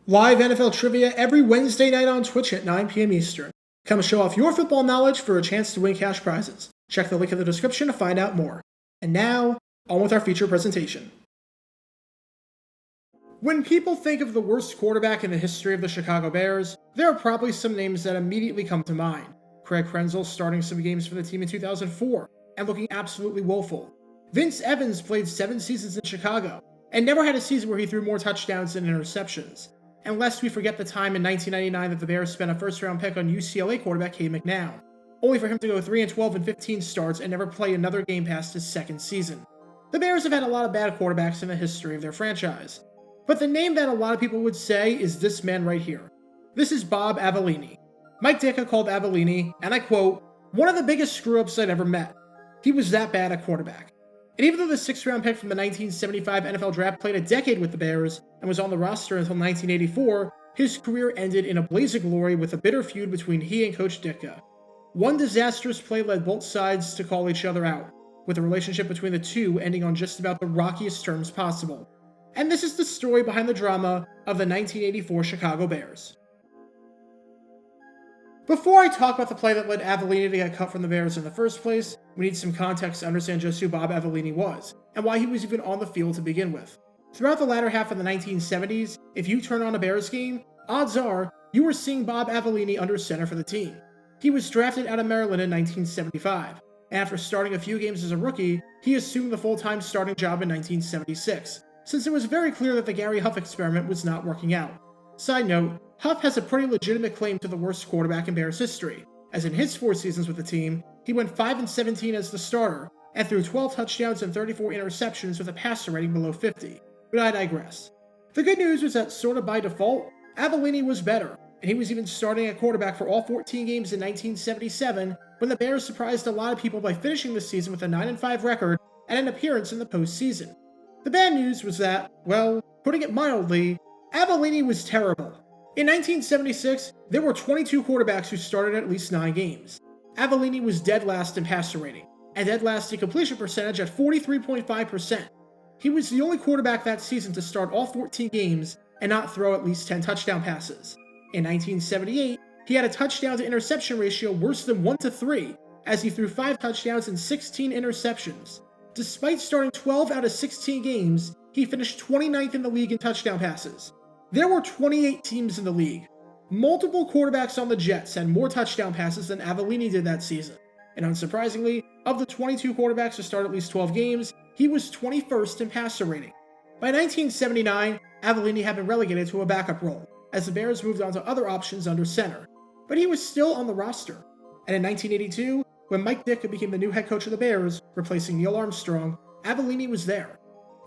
Live NFL trivia every Wednesday night on Twitch at 9 p.m. Eastern. Come show off your football knowledge for a chance to win cash prizes. Check the link in the description to find out more. And now, on with our feature presentation. When people think of the worst quarterback in the history of the Chicago Bears, there are probably some names that immediately come to mind. Craig Krenzel starting some games for the team in 2004 and looking absolutely woeful. Vince Evans played 7 seasons in Chicago and never had a season where he threw more touchdowns than interceptions. And lest we forget the time in 1999 that the Bears spent a first-round pick on UCLA quarterback Cade McNown, only for him to go 3-12 in 15 starts and never play another game past his second season. The Bears have had a lot of bad quarterbacks in the history of their franchise. But the name that a lot of people would say is this man right here. This is Bob Avellini. Mike Ditka called Avellini, and I quote, "one of the biggest screw-ups I'd ever met. He was that bad at quarterback." And even though the 6th-round pick from the 1975 NFL Draft played a decade with the Bears and was on the roster until 1984, his career ended in a blaze of glory with a bitter feud between he and Coach Ditka. One disastrous play led both sides to call each other out, with the relationship between the two ending on just about the rockiest terms possible. And this is the story behind the drama of the 1984 Chicago Bears. Before I talk about the play that led Avellini to get cut from the Bears in the first place, we need some context to understand just who Bob Avellini was, and why he was even on the field to begin with. Throughout the latter half of the 1970s, if you turn on a Bears game, odds are you were seeing Bob Avellini under center for the team. He was drafted out of Maryland in 1975, and after starting a few games as a rookie, he assumed the full-time starting job in 1976, since it was very clear that the Gary Huff experiment was not working out. Side note, Huff has a pretty legitimate claim to the worst quarterback in Bears history, as in his 4 seasons with the team, he went 5-17 as the starter, and threw 12 touchdowns and 34 interceptions with a passer rating below 50. But I digress. The good news was that, sort of by default, Avellini was better, and he was even starting at quarterback for all 14 games in 1977, when the Bears surprised a lot of people by finishing the season with a 9-5 record and an appearance in the postseason. The bad news was that, well, putting it mildly, Avellini was terrible. In 1976, there were 22 quarterbacks who started at least 9 games. Avellini was dead last in passer rating, and dead last in completion percentage at 43.5%. He was the only quarterback that season to start all 14 games and not throw at least 10 touchdown passes. In 1978, he had a touchdown to interception ratio worse than 1-3, as he threw 5 touchdowns and 16 interceptions. Despite starting 12 out of 16 games, he finished 29th in the league in touchdown passes. There were 28 teams in the league. Multiple quarterbacks on the Jets had more touchdown passes than Avellini did that season. And unsurprisingly, of the 22 quarterbacks to start at least 12 games, he was 21st in passer rating. By 1979, Avellini had been relegated to a backup role, as the Bears moved on to other options under center. But he was still on the roster. And in 1982, when Mike Ditka became the new head coach of the Bears, replacing Neil Armstrong, Avellini was there.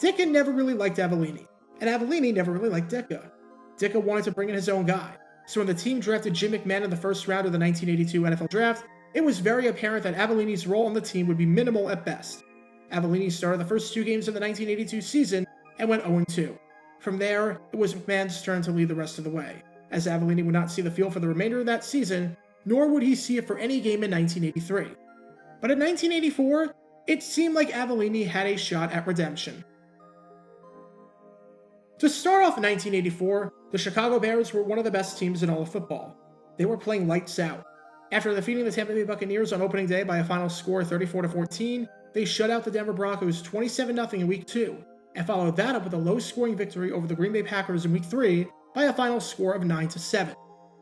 Ditka never really liked Avellini, and Avellini never really liked Ditka. Ditka wanted to bring in his own guy, so when the team drafted Jim McMahon in the first round of the 1982 NFL Draft, it was very apparent that Avellini's role on the team would be minimal at best. Avellini started the first 2 games of the 1982 season and went 0-2. From there, it was McMahon's turn to lead the rest of the way, as Avellini would not see the field for the remainder of that season, nor would he see it for any game in 1983. But in 1984, it seemed like Avellini had a shot at redemption. To start off in 1984, the Chicago Bears were one of the best teams in all of football. They were playing lights out. After defeating the Tampa Bay Buccaneers on opening day by a final score of 34-14, they shut out the Denver Broncos 27-0 in Week 2, and followed that up with a low-scoring victory over the Green Bay Packers in Week 3 by a final score of 9-7.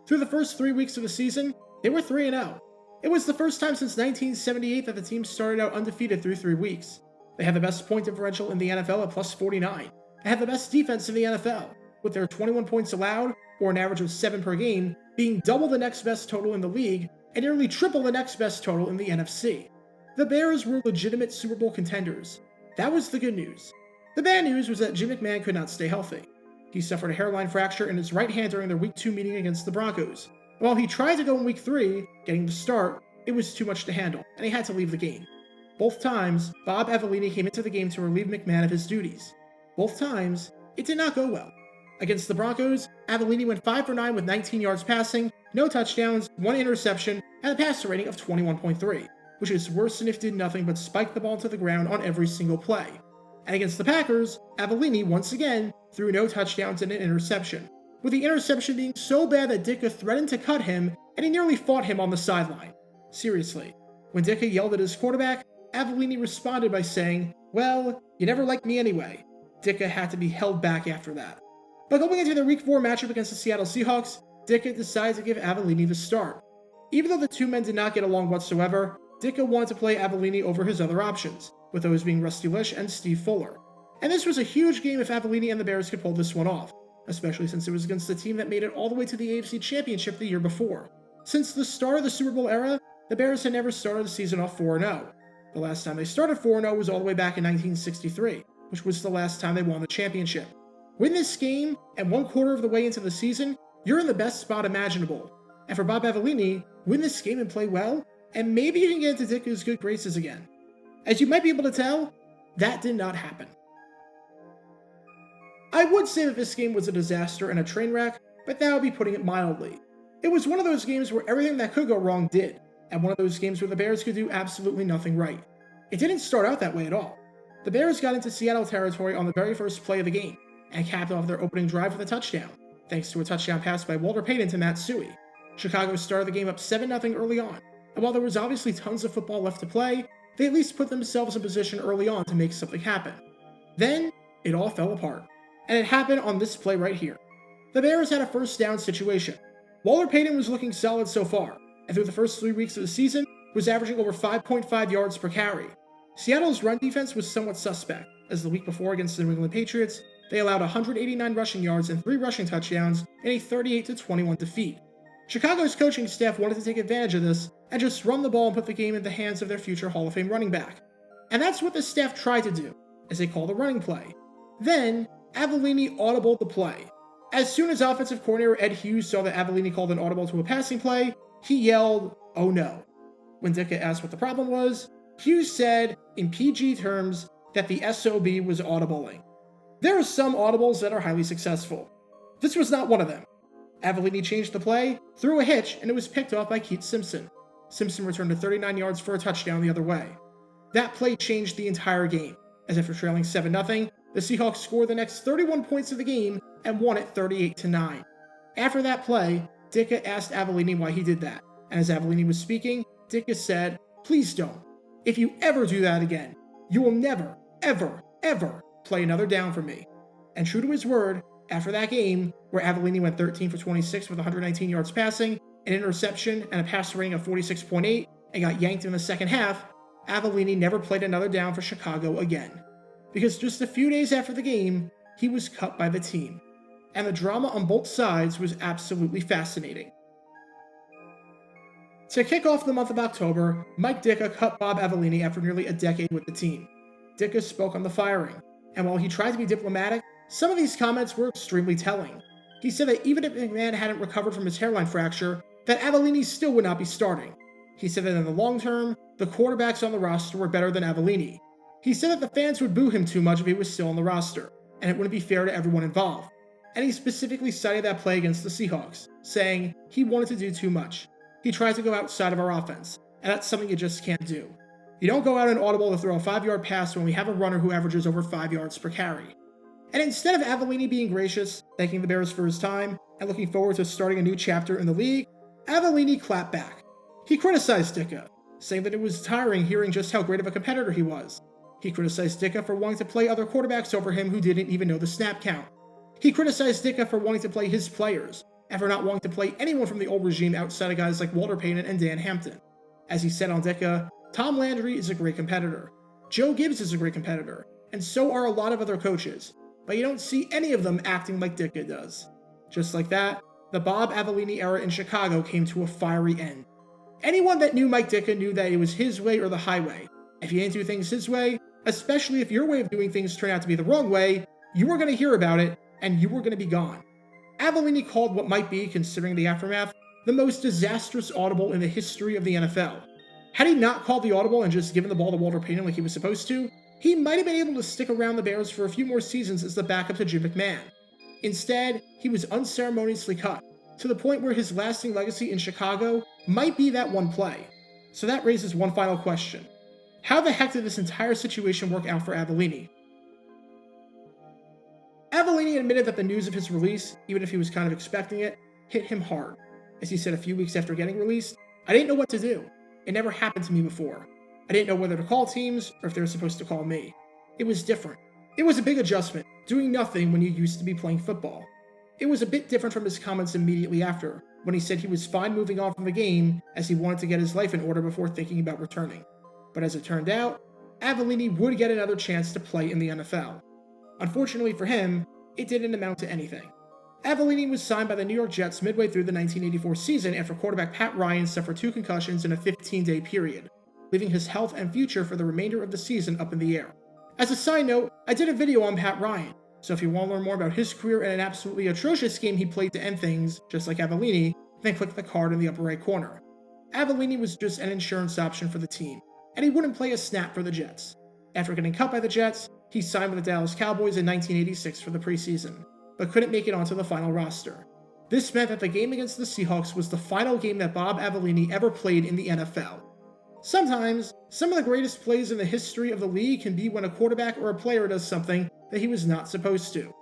Through the first 3 weeks of the season, they were 3-0. It was the first time since 1978 that the team started out undefeated through 3 weeks. They had the best point differential in the NFL at +49, and had the best defense in the NFL, with their 21 points allowed, or an average of 7 per game, being double the next best total in the league, and nearly triple the next best total in the NFC. The Bears were legitimate Super Bowl contenders. That was the good news. The bad news was that Jim McMahon could not stay healthy. He suffered a hairline fracture in his right hand during their Week 2 meeting against the Broncos. While he tried to go in Week 3, getting the start, it was too much to handle, and he had to leave the game. Both times, Bob Avellini came into the game to relieve McMahon of his duties. Both times, it did not go well. Against the Broncos, Avellini went 5 for 9 with 19 yards passing, no touchdowns, 1 interception, and a passer rating of 21.3, which is worse than if did nothing but spike the ball to the ground on every single play. And against the Packers, Avellini once again threw no touchdowns and an interception, with the interception being so bad that Ditka threatened to cut him and he nearly fought him on the sideline. Seriously, when Ditka yelled at his quarterback, Avellini responded by saying, "Well, you never liked me anyway." Ditka had to be held back after that. But going into the Week 4 matchup against the Seattle Seahawks, Ditka decided to give Avellini the start. Even though the two men did not get along whatsoever, Ditka wanted to play Avellini over his other options, with those being Rusty Lish and Steve Fuller. And this was a huge game if Avellini and the Bears could pull this one off, especially since it was against the team that made it all the way to the AFC Championship the year before. Since the start of the Super Bowl era, the Bears had never started the season off 4-0. The last time they started 4-0 was all the way back in 1963, which was the last time they won the championship. Win this game, and 1/4 of the way into the season, you're in the best spot imaginable. And for Bob Avellini, win this game and play well, and maybe you can get into Ditka's good graces again. As you might be able to tell, that did not happen. I would say that this game was a disaster and a train wreck, but that would be putting it mildly. It was one of those games where everything that could go wrong did, and one of those games where the Bears could do absolutely nothing right. It didn't start out that way at all. The Bears got into Seattle territory on the very first play of the game, and capped off their opening drive with a touchdown, thanks to a touchdown pass by Walter Payton to Matt Suhey. Chicago started the game up 7-0 early on, and while there was obviously tons of football left to play, they at least put themselves in position early on to make something happen. Then, it all fell apart, and it happened on this play right here. The Bears had a first down situation. Walter Payton was looking solid so far, and through the first 3 weeks of the season, was averaging over 5.5 yards per carry. Seattle's run defense was somewhat suspect, as the week before against the New England Patriots, they allowed 189 rushing yards and 3 rushing touchdowns in a 38-21 defeat. Chicago's coaching staff wanted to take advantage of this and just run the ball and put the game in the hands of their future Hall of Fame running back. And that's what the staff tried to do, as they called a running play. Then, Avellini audibled the play. As soon as offensive coordinator Ed Hughes saw that Avellini called an audible to a passing play, he yelled, "Oh no." When Ditka asked what the problem was, Hughes said, in PG terms, that the SOB was audibling. There are some audibles that are highly successful. This was not one of them. Avellini changed the play, threw a hitch, and it was picked off by Keith Simpson. Simpson returned to 39 yards for a touchdown the other way. That play changed the entire game, as after trailing 7-0, the Seahawks scored the next 31 points of the game and won it 38-9. After that play, Ditka asked Avellini why he did that, and as Avellini was speaking, Ditka said, "Please don't. If you ever do that again, you will never, ever, ever play another down for me." And true to his word, after that game, where Avellini went 13 for 26 with 119 yards passing, an interception, and a passer rating of 46.8, and got yanked in the second half, Avellini never played another down for Chicago again. Because just a few days after the game, he was cut by the team. And the drama on both sides was absolutely fascinating. To kick off the month of October, Mike Ditka cut Bob Avellini after nearly a decade with the team. Ditka spoke on the firing, and while he tried to be diplomatic, some of these comments were extremely telling. He said that even if McMahon hadn't recovered from his hairline fracture, that Avellini still would not be starting. He said that in the long term, the quarterbacks on the roster were better than Avellini. He said that the fans would boo him too much if he was still on the roster, and it wouldn't be fair to everyone involved. And he specifically cited that play against the Seahawks, saying he wanted to do too much. He tried to go outside of our offense, and that's something you just can't do. You don't go out and audible to throw a 5-yard pass when we have a runner who averages over 5 yards per carry. And instead of Avellini being gracious, thanking the Bears for his time, and looking forward to starting a new chapter in the league, Avellini clapped back. He criticized Ditka, saying that it was tiring hearing just how great of a competitor he was. He criticized Ditka for wanting to play other quarterbacks over him who didn't even know the snap count. He criticized Ditka for wanting to play his players, and for not wanting to play anyone from the old regime outside of guys like Walter Payton and Dan Hampton. As he said on Ditka, Tom Landry is a great competitor. Joe Gibbs is a great competitor, and so are a lot of other coaches, but you don't see any of them acting like Ditka does. Just like that, the Bob Avellini era in Chicago came to a fiery end. Anyone that knew Mike Ditka knew that it was his way or the highway. If you didn't do things his way, especially if your way of doing things turned out to be the wrong way, you were going to hear about it, and you were going to be gone. Avellini called what might be, considering the aftermath, the most disastrous audible in the history of the NFL. Had he not called the audible and just given the ball to Walter Payton like he was supposed to, he might have been able to stick around the Bears for a few more seasons as the backup to Jim McMahon. Instead, he was unceremoniously cut, to the point where his lasting legacy in Chicago might be that one play. So that raises one final question. How the heck did this entire situation work out for Avellini? Avellini admitted that the news of his release, even if he was kind of expecting it, hit him hard. As he said a few weeks after getting released, "I didn't know what to do. It never happened to me before. I didn't know whether to call teams or if they were supposed to call me. It was different. It was a big adjustment, doing nothing when you used to be playing football." It was a bit different from his comments immediately after, when he said he was fine moving on from the game as he wanted to get his life in order before thinking about returning. But as it turned out, Avellini would get another chance to play in the NFL. Unfortunately for him, it didn't amount to anything. Avellini was signed by the New York Jets midway through the 1984 season after quarterback Pat Ryan suffered 2 concussions in a 15-day period, leaving his health and future for the remainder of the season up in the air. As a side note, I did a video on Pat Ryan, so if you want to learn more about his career and an absolutely atrocious game he played to end things, just like Avellini, then click the card in the upper right corner. Avellini was just an insurance option for the team, and he wouldn't play a snap for the Jets. After getting cut by the Jets, he signed with the Dallas Cowboys in 1986 for the preseason, but couldn't make it onto the final roster. This meant that the game against the Seahawks was the final game that Bob Avellini ever played in the NFL. Sometimes, some of the greatest plays in the history of the league can be when a quarterback or a player does something that he was not supposed to.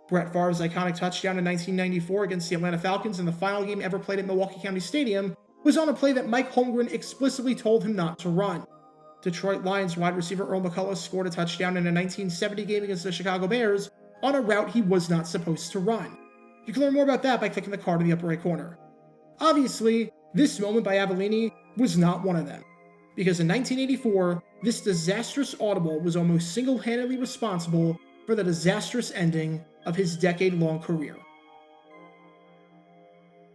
Brett Favre's iconic touchdown in 1994 against the Atlanta Falcons in the final game ever played at Milwaukee County Stadium was on a play that Mike Holmgren explicitly told him not to run. Detroit Lions wide receiver Earl McCullough scored a touchdown in a 1970 game against the Chicago Bears on a route he was not supposed to run. You can learn more about that by clicking the card in the upper right corner. Obviously, this moment by Avellini was not one of them, because in 1984, this disastrous audible was almost single-handedly responsible for the disastrous ending of his decade-long career.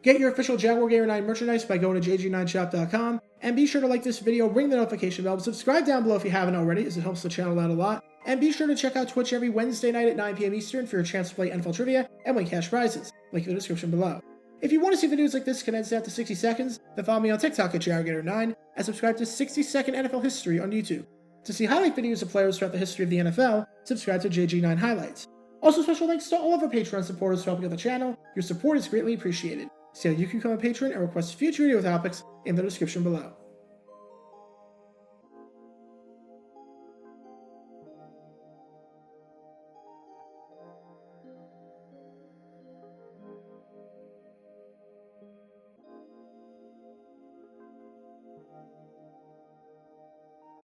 Get your official Jaguar Gator 9 merchandise by going to jg9shop.com, and be sure to like this video, ring the notification bell, subscribe down below if you haven't already, as it helps the channel out a lot, and be sure to check out Twitch every Wednesday night at 9 p.m. Eastern for your chance to play NFL Trivia and win cash prizes. Link in the description below. If you want to see videos like this condensed out to 60 seconds, then follow me on TikTok at JaguarGator9 and subscribe to 60-Second NFL History on YouTube. To see highlight videos of players throughout the history of the NFL, subscribe to JG9 Highlights. Also, special thanks to all of our Patreon supporters for helping out the channel. Your support is greatly appreciated. See how you can become a patron and request future video topics in the description below.